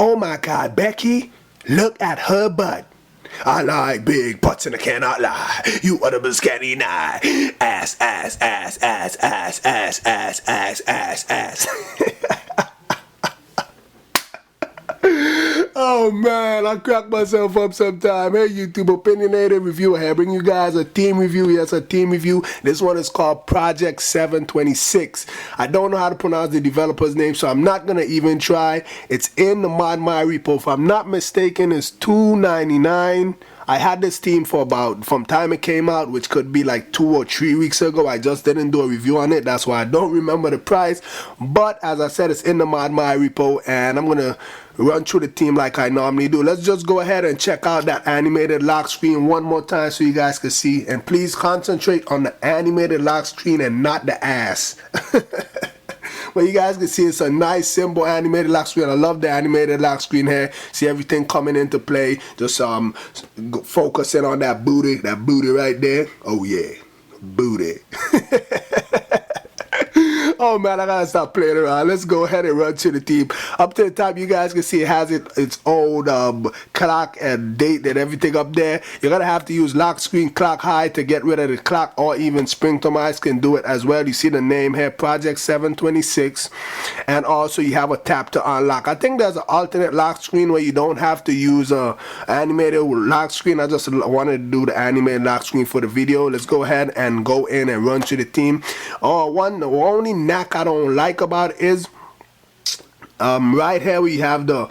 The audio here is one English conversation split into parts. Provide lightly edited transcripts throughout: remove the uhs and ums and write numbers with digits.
Oh my God, Becky, look at her butt. I like big butts and I cannot lie. You are the biscotti eye. Ass, ass, ass, ass, ass, ass, ass, ass, ass, ass. Oh man, I crack myself up sometime. Hey YouTube, opinionative reviewer here. Bring you guys a team review. Yes, a team review. This one is called Project 726. I don't know how to pronounce the developer's name, so I'm not gonna even try. It's in the ModMyi repo. If I'm not mistaken, it's $2.99. I had this team for from time it came out, which could be like 2 or 3 weeks ago. I just didn't do a review on it. That's why I don't remember the price. But as I said, it's in the ModMyi repo, and I'm gonna run through the team like I normally do. Let's just go ahead and check out that animated lock screen one more time so you guys can see. And please concentrate on the animated lock screen and not the ass. But you guys can see it's a nice, simple animated lock screen. I love the animated lock screen here. See everything coming into play. Just focusing on that booty right there. Oh yeah, booty. Oh man, I gotta stop playing around. Let's go ahead and run to the team. Up to the top, you guys can see it has its old clock and date and everything up there. You're gonna have to use lock screen clock high to get rid of the clock, or even Springtomize can do it as well. You see the name here, Project 726, and also you have a tap to unlock. I think there's an alternate lock screen where you don't have to use a animated lock screen. I just wanted to do the animated lock screen for the video. Let's go ahead and go in and run to the team. The only knack I don't like about it is right here we have the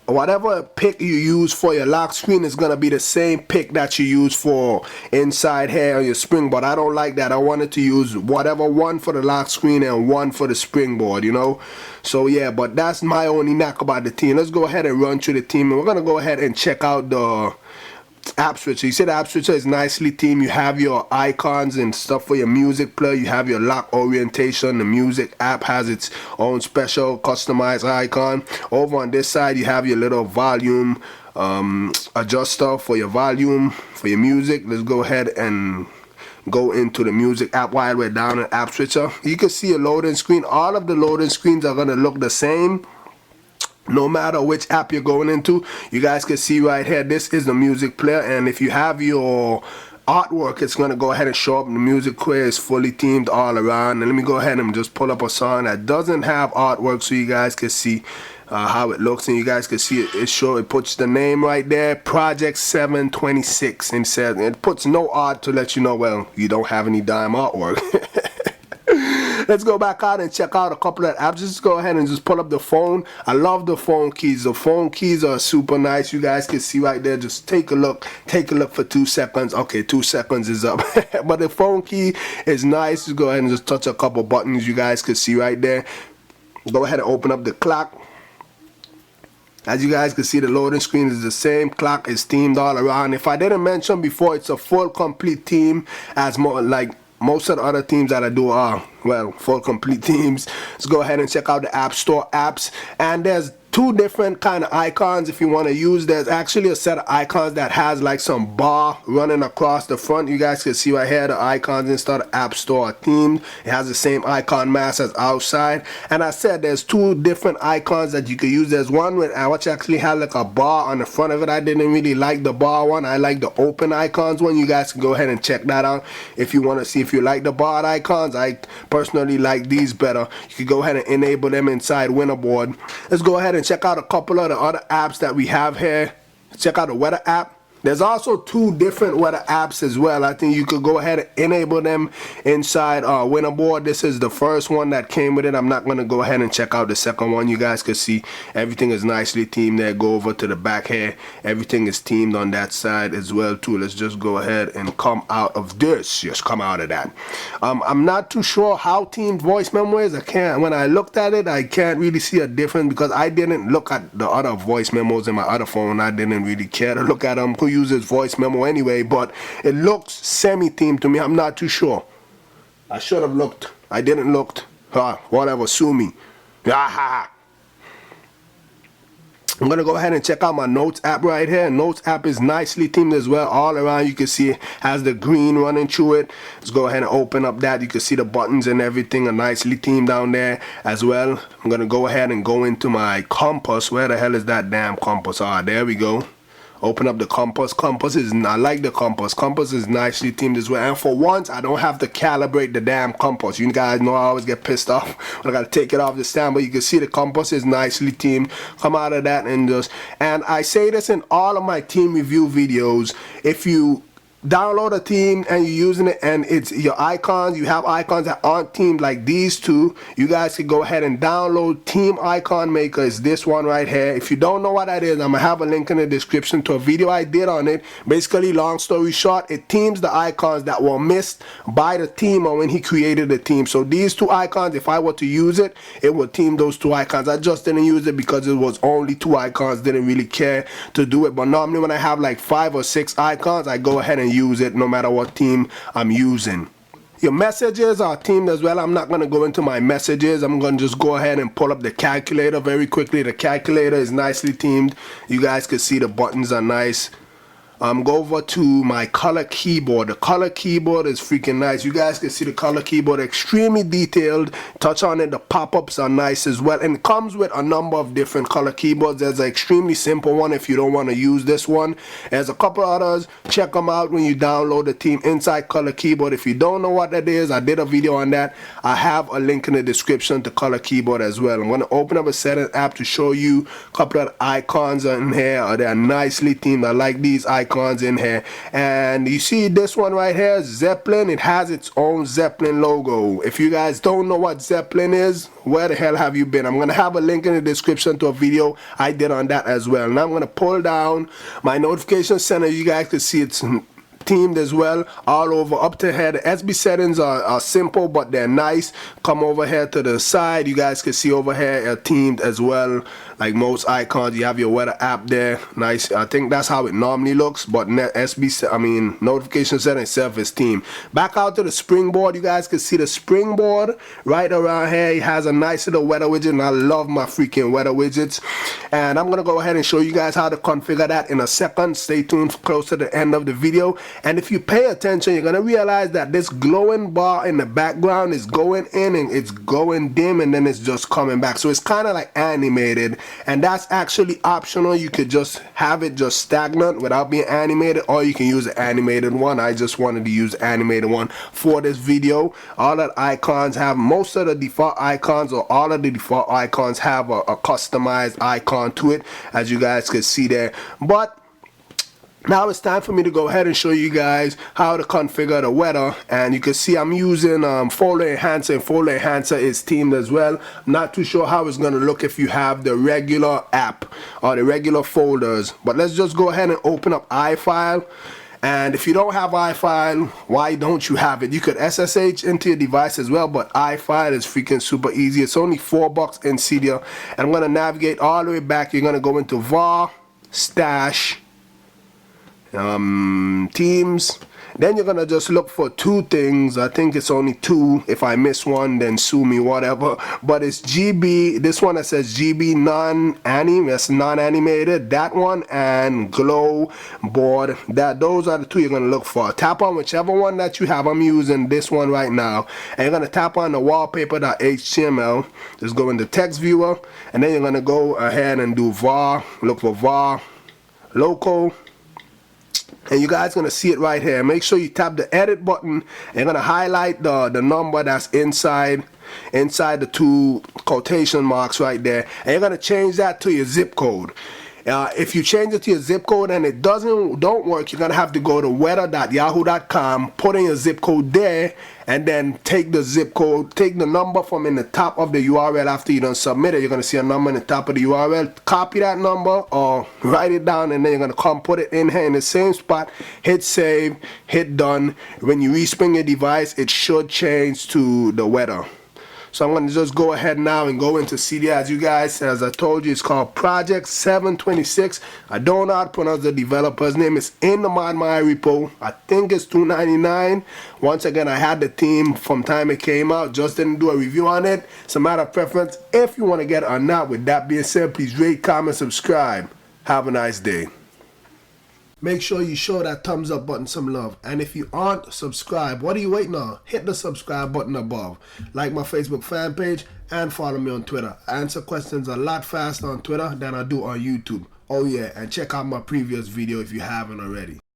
whatever pick you use for your lock screen is gonna be the same pick that you use for inside here on your springboard. I don't like that. I wanted to use whatever, one for the lock screen and one for the springboard, you know. So yeah, but that's my only knack about the team. Let's go ahead and run through the team, and we're gonna go ahead and check out the app switcher. You see the app switcher is nicely themed. You have your icons and stuff for your music player. You have your lock orientation. The music app has its own special customized icon. Over on this side you have your little volume adjuster for your volume for your music. Let's go ahead and go into the music app while we're down at app switcher. You can see a loading screen. All of the loading screens are going to look the same no matter which app you're going into. You guys can see right here, this is the music player, and if you have your artwork, it's going to go ahead and show up. The music player is fully themed all around. And let me go ahead and just pull up a song that doesn't have artwork so you guys can see how it looks, and you guys can see it puts the name right there, Project 726, and says it puts no art to let you know, well, you don't have any damn artwork. Let's go back out and check out a couple of apps. Just go ahead and just pull up the phone. I love the phone keys. The phone keys are super nice. You guys can see right there. Just take a look. Take a look for 2 seconds. Okay, 2 seconds is up. But the phone key is nice. Just go ahead and just touch a couple buttons. You guys can see right there. Go ahead and open up the clock. As you guys can see, the loading screen is the same. Clock is themed all around. If I didn't mention before, it's a full complete theme, as more like most of the other teams that I do are, well, full complete teams. Let's go ahead and check out the App Store apps, and there's 2 different kind of icons if you want to use. There's actually a set of icons that has like some bar running across the front. You guys can see right here the icons inside the App Store are themed. It has the same icon mask as outside, and I said there's 2 different icons that you can use. There's one which actually has like a bar on the front of it. I didn't really like the bar one. I like the open icons one. You guys can go ahead and check that out if you want to see if you like the barred icons. I personally like these better. You can go ahead and enable them inside Winterboard. Let's go ahead and check out a couple of the other apps that we have here. Check out the weather app. There's also 2 different weather apps as well. I think you could go ahead and enable them inside Winterboard. This is the first one that came with it. I'm not going to go ahead and check out the second one. You guys can see everything is nicely themed there. Go over to the back here. Everything is themed on that side as well too. Let's just go ahead and come out of this. Just come out of that. I'm not too sure how themed voice memo is. When I looked at it, I can't really see a difference because I didn't look at the other voice memos in my other phone. I didn't really care to look at them. Who uses voice memo anyway? But it looks semi-themed to me. I'm not too sure. I should have looked. I didn't look. Whatever, sue me. I'm gonna go ahead and check out my Notes app right here. Notes app is nicely themed as well. All around you can see it has the green running through it. Let's go ahead and open up that. You can see the buttons and everything are nicely themed down there as well. I'm gonna go ahead and go into my compass. Where the hell is that damn compass? Ah, there we go. Open up the compass. I like the compass. Compass is nicely themed as well. And for once, I don't have to calibrate the damn compass. You guys know I always get pissed off when I gotta take it off the stand. But you can see the compass is nicely themed. Come out of that and I say this in all of my team review videos. If you download a theme and you're using it and it's your icons, you have icons that aren't themed like these two, you guys can go ahead and download Theme Icon Maker. It's this one right here. If you don't know what that is, I'm gonna have a link in the description to a video I did on it. Basically, long story short, it themes the icons that were missed by the themer when he created the theme. So these two icons, if I were to use it, it would theme those two icons. I just didn't use it because it was only two icons, didn't really care to do it. But normally when I have like 5 or 6 icons, I go ahead and use it no matter what theme I'm using. Your messages are themed as well. I'm not going to go into my messages. I'm going to just go ahead and pull up the calculator very quickly. The calculator is nicely themed. You guys can see the buttons are nice. Go over to my color keyboard. The color keyboard is freaking nice. You guys can see the color keyboard, extremely detailed. Touch on it, the pop-ups are nice as well. And it comes with a number of different color keyboards. There's an extremely simple one if you don't want to use this one. There's a couple others. Check them out when you download the theme inside color keyboard. If you don't know what that is, I did a video on that. I have a link in the description to color keyboard as well. I'm going to open up a settings app to show you a couple of icons in here. They are nicely themed. I like these icons in here. And you see this one right here, Zeppelin. It has its own Zeppelin logo. If you guys don't know what Zeppelin is, where the hell have you been? I'm gonna have a link in the description to a video I did on that as well. Now I'm gonna pull down my notification center. You guys can see it's themed as well all over up to here. The SB settings are simple, but they're nice. Come over here to the side. You guys can see over here are themed as well. Like most icons, you have your weather app there. Nice. I think that's how it normally looks, but notification setting itself is themed. Back out to the springboard. You guys can see the springboard right around here. It has a nice little weather widget, and I love my freaking weather widgets. And I'm gonna go ahead and show you guys how to configure that in a second. Stay tuned close to the end of the video. And if you pay attention, you're gonna realize that this glowing bar in the background is going in and it's going dim, and then it's just coming back. So it's kind of like animated, and that's actually optional. You could just have it just stagnant without being animated, or you can use an animated one. I just wanted to use animated one for this video. All the icons have, most of the default icons, or all of the default icons have a customized icon to it, as you guys can see there. But now it's time for me to go ahead and show you guys how to configure the weather. And you can see I'm using folder enhancer, and folder enhancer is themed as well. I'm not too sure how it's going to look if you have the regular app or the regular folders, but let's just go ahead and open up iFile. And if you don't have iFile, why don't you have it? You could SSH into your device as well, but iFile is freaking super easy. It's only $4 in Cydia. And I'm going to navigate all the way back. You're going to go into var, stash, teams. Then you're gonna just look for 2 things. I think it's only 2. If I miss one, then sue me, whatever. But it's GB, this one that says GB that's non-animated, that one, and glow board. Those are the 2 you're gonna look for. Tap on whichever one that you have. I'm using this one right now, and you're gonna tap on the wallpaper.html. Just go into text viewer, and then you're gonna go ahead and do var, look for var local. And you guys gonna see it right here. Make sure you tap the edit button, and you're gonna highlight the number that's inside the 2 quotation marks right there, and you're gonna change that to your zip code. If you change it to your zip code and it don't work, you're gonna have to go to weather.yahoo.com, put in your zip code there, and then take the zip code, take the number from in the top of the URL after you done submit it. You're gonna see a number in the top of the URL. Copy that number or write it down, and then you're gonna come put it in here in the same spot. Hit save, hit done. When you respring your device, it should change to the weather. So I'm going to just go ahead now and go into Cydia. As I told you, it's called Project 726. I don't know how to pronounce the developer's name. It's in the ModMyi repo. I think it's $2.99. Once again, I had the theme from time it came out. Just didn't do a review on it. It's a matter of preference if you want to get it or not. With that being said, please rate, comment, subscribe. Have a nice day. Make sure you show that thumbs up button some love. And if you aren't subscribed, what are you waiting on? Hit the subscribe button above. Like my Facebook fan page and follow me on Twitter. I answer questions a lot faster on Twitter than I do on YouTube. Oh yeah, and check out my previous video if you haven't already.